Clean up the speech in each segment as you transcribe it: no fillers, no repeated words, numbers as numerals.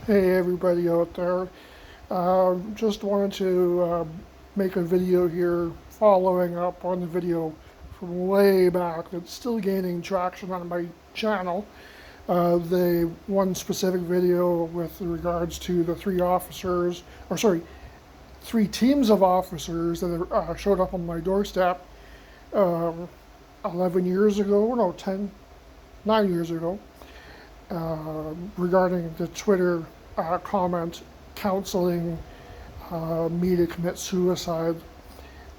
Hey everybody out there. Just wanted to make a video here following up on the video from way back that's still gaining traction on my channel. The one specific video with regards to the three teams of officers that showed up on my doorstep um, 11 years ago, no, 9 years ago, regarding the Twitter comment counseling me to commit suicide.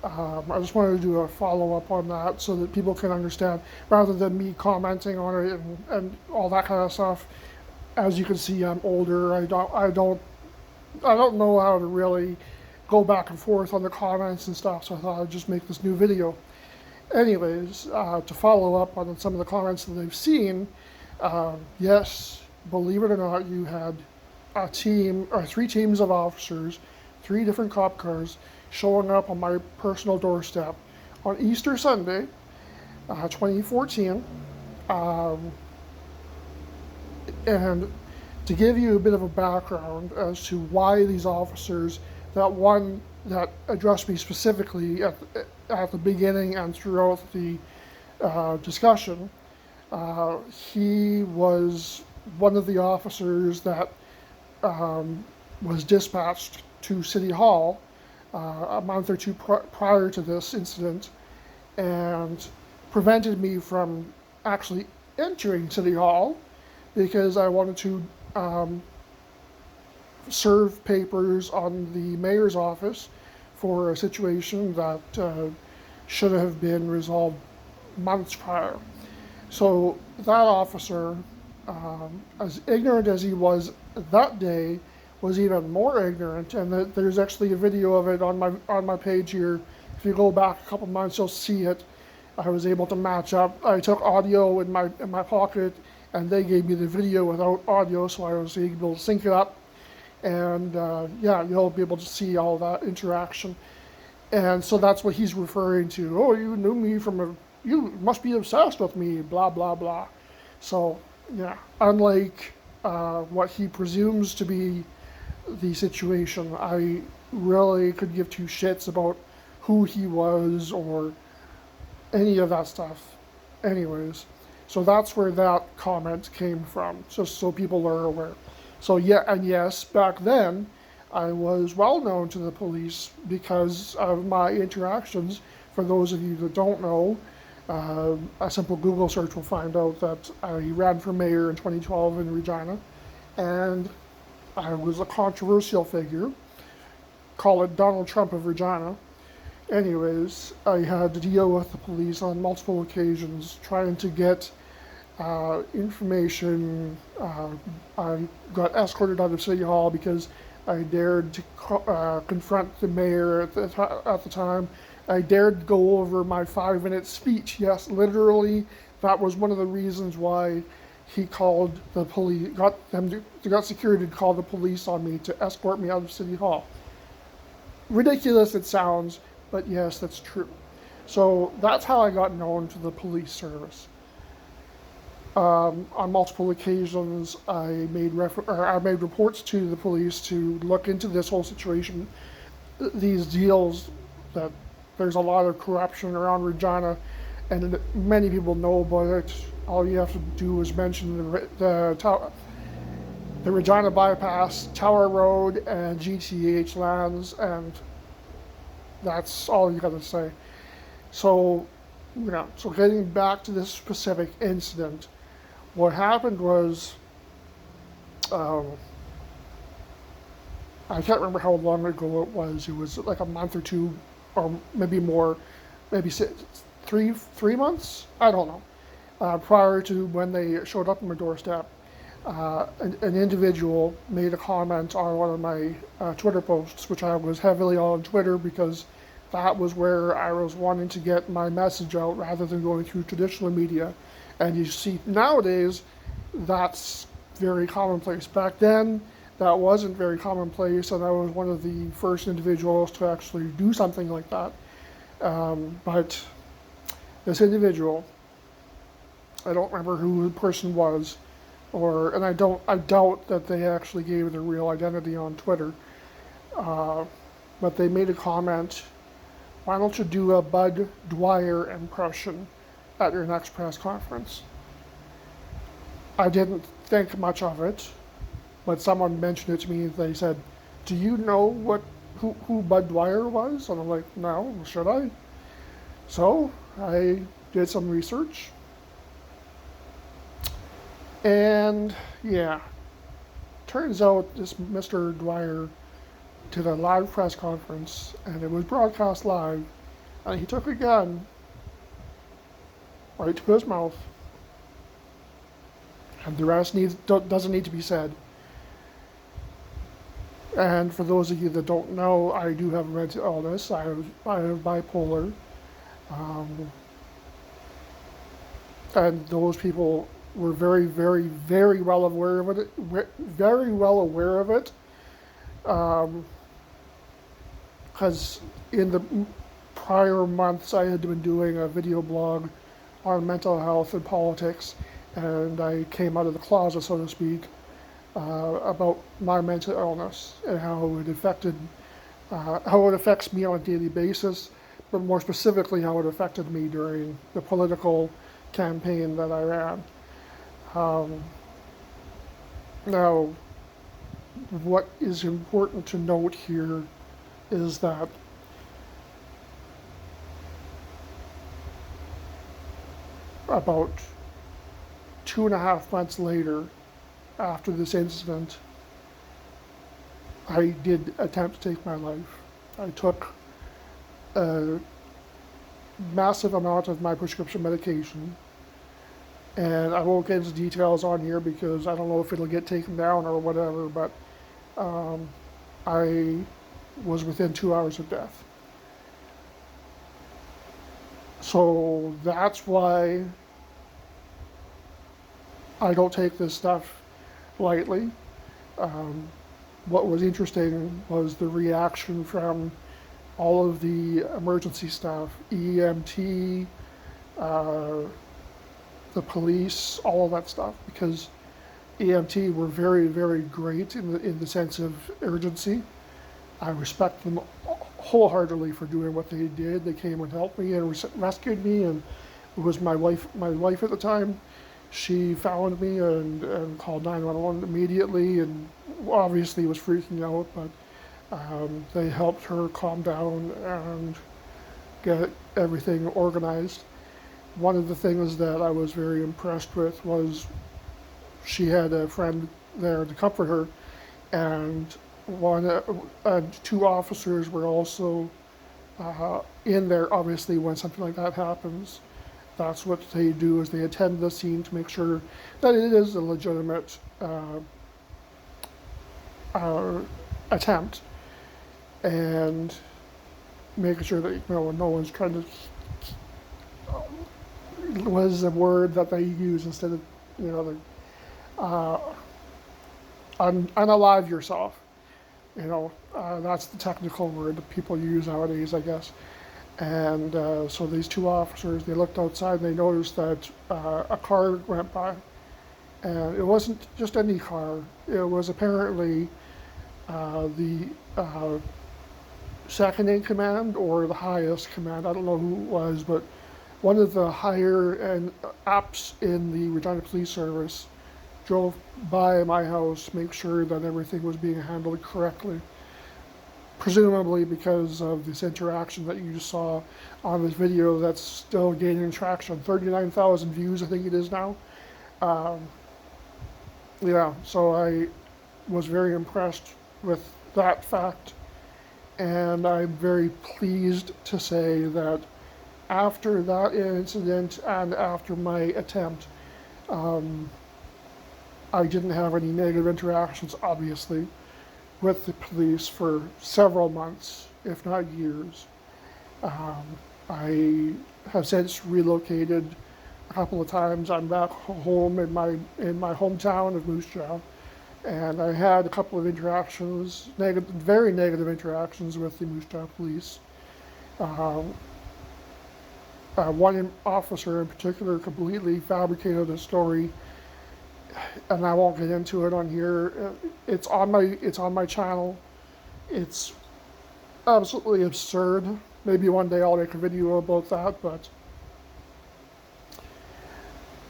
I just wanted to do a follow up on that so that people can understand, rather than me commenting on it and all that kind of stuff. As you can see, I'm older. I don't know how to really go back and forth on the comments and stuff. So I thought I'd just make this new video. Anyways, to follow up on some of the comments that I've seen, yes, believe it or not, you had a team or three teams of officers, three different cop cars showing up on my personal doorstep on Easter Sunday, 2014. Um, and to give you a bit of a background as to why these officers, that addressed me specifically at the beginning and throughout the discussion, he was one of the officers that was dispatched to City Hall a month or two prior to this incident and prevented me from actually entering City Hall because I wanted to serve papers on the mayor's office for a situation that should have been resolved months prior. So that officer, as ignorant as he was that day, was even more ignorant. And there's actually a video of it on my page here. If you go back a couple months, you'll see it. I was able to match up. I took audio in my pocket, and they gave me the video without audio, so I was able to sync it up. And yeah, you'll be able to see all that interaction. And so that's what he's referring to. Oh, you knew me you must be obsessed with me, blah, blah, blah. So, yeah, unlike what he presumes to be the situation, I really could give two shits about who he was or any of that stuff. Anyways, so that's where that comment came from, just so people are aware. So, yeah, and yes, back then, I was well known to the police because of my interactions. For those of you that don't know, a simple Google search will find out that I ran for mayor in 2012 in Regina, and I was a controversial figure. Call it Donald Trump of Regina. Anyways, I had to deal with the police on multiple occasions trying to get information. I got escorted out of City Hall because I dared to confront the mayor at the time. I dared go over my 5-minute speech. Yes, literally, that was one of the reasons why he called the police, got security to call the police on me to escort me out of City Hall. Ridiculous it sounds, but yes, that's true. So that's how I got known to the police service. On multiple occasions, I made reports to the police to look into this whole situation. These deals that there's a lot of corruption around Regina, and many people know about it. All you have to do is mention the Regina Bypass, Tower Road, and GTH lands, and that's all you got to say. So, so getting back to this specific incident, what happened was, I can't remember how long ago it was. It was like a month or two, or maybe more, maybe 3 months. I don't know. Prior to when they showed up on my doorstep, an individual made a comment on one of my Twitter posts, which I was heavily on Twitter because that was where I was wanting to get my message out rather than going through traditional media. And you see, nowadays, that's very commonplace. Back then, that wasn't very commonplace, and I was one of the first individuals to actually do something like that. But this individual, I don't remember who the person was, and I doubt that they actually gave their real identity on Twitter, but they made a comment, why don't you do a Bud Dwyer impression at your next press conference? I didn't think much of it, but someone mentioned it to me. They said, do you know who Bud Dwyer was? And I'm like, no, should I? So I did some research. And yeah, turns out this Mr. Dwyer did a live press conference, and it was broadcast live, and he took a gun right to his mouth. And the rest doesn't need to be said. And for those of you that don't know, I do have a mental illness. I have bipolar. And those people were very, very, very well aware of it. Very well aware of it. Because in the prior months, I had been doing a video blog on mental health and politics, and I came out of the closet, so to speak, about my mental illness and how it affects me on a daily basis, but more specifically how it affected me during the political campaign that I ran. Now, what is important to note here is that about 2.5 months later, after this incident, I did attempt to take my life. I took a massive amount of my prescription medication, and I won't get into details on here because I don't know if it'll get taken down or whatever, but I was within 2 hours of death. So that's why I don't take this stuff lightly. What was interesting was the reaction from all of the emergency staff, EMT, the police, all of that stuff, because EMT were very, very great in the sense of urgency. I respect them wholeheartedly for doing what they did. They came and helped me and rescued me, and it was my wife at the time. She found me and called 911 immediately, and obviously was freaking out, but they helped her calm down and get everything organized. One of the things that I was very impressed with was she had a friend there to comfort her, and two officers were also in there. Obviously, when something like that happens, that's what they do, is they attend the scene to make sure that it is a legitimate attempt, and making sure that no one's trying to, what is the word that they use instead of, unalive yourself. That's the technical word that people use nowadays, I guess. And so these two officers, they looked outside and they noticed that a car went by. And it wasn't just any car. It was apparently the second in command or the highest command. I don't know who it was, but one of the higher end ups in the Regina Police Service drove by my house to make sure that everything was being handled correctly. Presumably because of this interaction that you just saw on this video that's still gaining traction. 39,000 views, I think it is now. So I was very impressed with that fact, and I'm very pleased to say that after that incident and after my attempt, I didn't have any negative interactions, obviously, with the police for several months, if not years. I have since relocated a couple of times. I'm back home in my hometown of Moose Jaw, and I had a couple of interactions, very negative interactions with the Moose Jaw police. One officer in particular completely fabricated a story and I won't get into it on here. It's on my channel. It's absolutely absurd. Maybe one day I'll make a video about that, but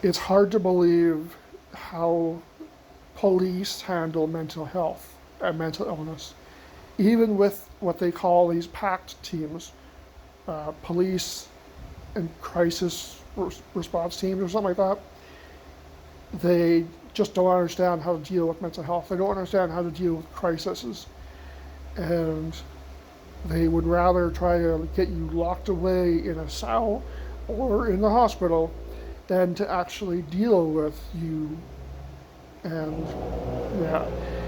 it's hard to believe how police handle mental health and mental illness, even with what they call these PACT teams, police and crisis response teams or something like that. They just don't understand how to deal with mental health. They don't understand how to deal with crises. And they would rather try to get you locked away in a cell or in the hospital than to actually deal with you. And yeah,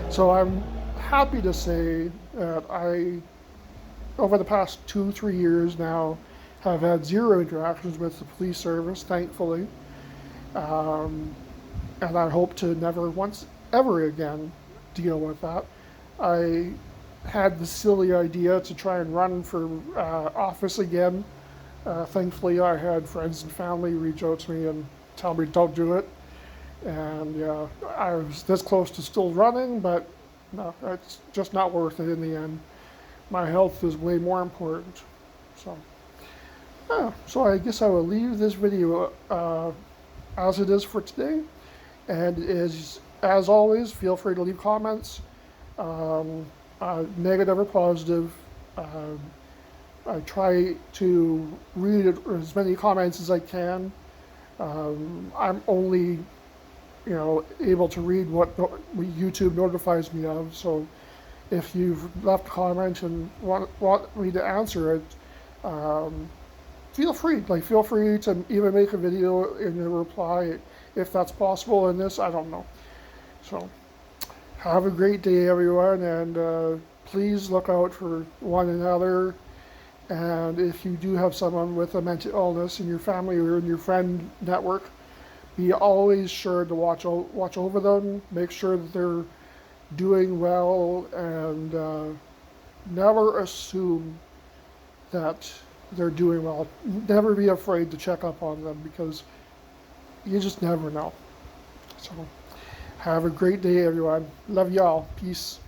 so I'm happy to say that I, over the past 2-3 years now, have had zero interactions with the police service, thankfully. And I hope to never once ever again deal with that. I had the silly idea to try and run for office again. Thankfully, I had friends and family reach out to me and tell me don't do it. And yeah, I was this close to still running, but no, it's just not worth it in the end. My health is way more important. So, yeah, so I guess I will leave this video as it is for today. And as always, feel free to leave comments, negative or positive. I try to read as many comments as I can. I'm only, able to read what YouTube notifies me of. So if you've left a comment and want me to answer it, feel free. Feel free to even make a video in a reply if that's possible in this. I don't know. So have a great day, everyone, and please look out for one another. And if you do have someone with a mental illness in your family or in your friend network, be always sure to watch over them, make sure that they're doing well, and never assume that they're doing well. Never be afraid to check up on them, because you just never know. So have a great day, everyone. Love y'all. Peace.